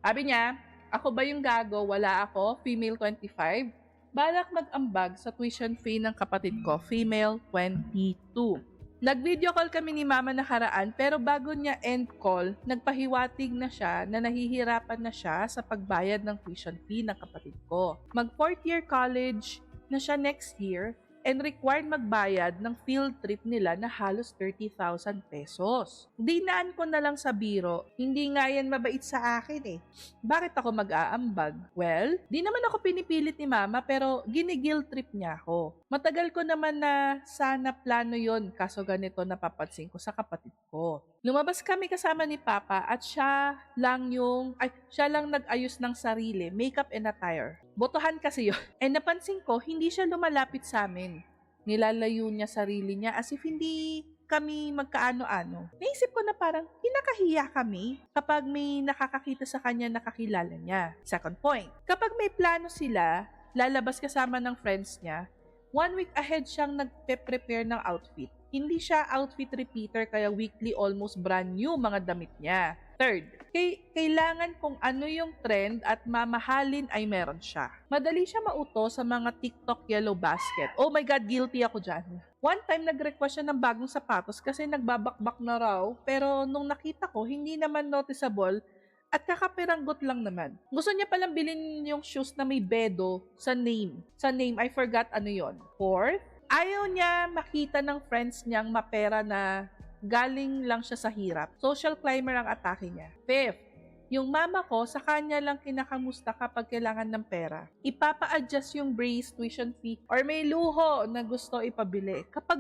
Sabi niya, ako ba yung gago? Wala ako, female 25. Balak mag-ambag sa tuition fee ng kapatid ko, female 22. Nag-video call kami ni mama nakaraan pero bago niya end call, nagpahiwatig na siya na nahihirapan na siya sa pagbayad ng tuition fee ng kapatid ko. Mag 4th year college na siya next year and required magbayad ng field trip nila na halos 30,000 pesos. Dinaan ko na lang sa biro, hindi nga yan mabait sa akin eh. Bakit ako mag-aambag? Well, di naman ako pinipilit ni mama pero ginigil trip niya ako. Matagal ko naman na sana plano yon kaso ganito napapansin ko sa kapatid ko. Lumabas kami kasama ni Papa at siya lang nag-ayos ng sarili, makeup and attire. Botohan kasi yun. And napansin ko, hindi siya lumalapit sa amin. Nilalayo niya sarili niya as if hindi kami magkaano-ano. Naisip ko na parang kinakahiya kami kapag may nakakakita sa kanya na kakilala niya. Second point, kapag may plano sila, lalabas kasama ng friends niya, 1 week ahead siyang nagpe-prepare ng outfit. Hindi siya outfit repeater kaya weekly almost brand new mga damit niya. Third, kailangan kung ano yung trend at mamahalin ay meron siya. Madali siya mauto sa mga TikTok yellow basket. Oh my God, guilty ako dyan. One time nag-request siya ng bagong sapatos kasi nagbabakbak na raw pero nung nakita ko hindi naman noticeable at kakapiranggot lang naman. Gusto niya palang bilhin yung shoes na may bedo sa name. Sa name, I forgot ano yon. Fourth, ayaw niya makita ng friends niyang mapera na galing lang siya sa hirap. Social climber ang atake niya. Fifth, yung mama ko sa kanya lang kinakamusta kapag kailangan ng pera. Ipapa-adjust yung brace, tuition fee, or may luho na gusto ipabili. Kapag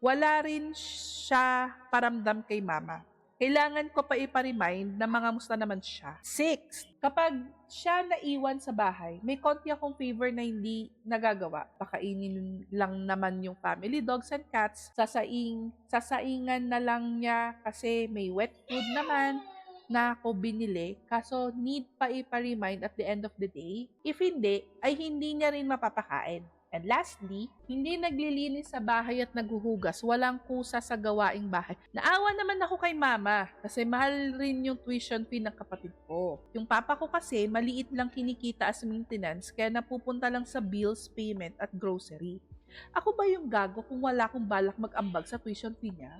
wala rin siya paramdam kay mama. Kailangan ko pa ipa-remind na mga musta naman siya. 6. Kapag siya naiwan sa bahay, may konti akong favor na hindi nagagawa. Pakainin lang naman yung family dogs and cats. Sasaingan na lang niya kasi may wet food naman na ako binili. Kaso need pa ipa-remind at the end of the day. If hindi, ay hindi niya rin mapapakain. And lastly, hindi naglilinis sa bahay at naghuhugas, walang kusa sa gawaing bahay. Naawa naman ako kay mama kasi mahal rin yung tuition fee ng kapatid ko. Yung papa ko kasi maliit lang kinikita as maintenance kaya napupunta lang sa bills, payment at grocery. Ako ba yung gago kung wala akong balak mag-ambag sa tuition fee niya?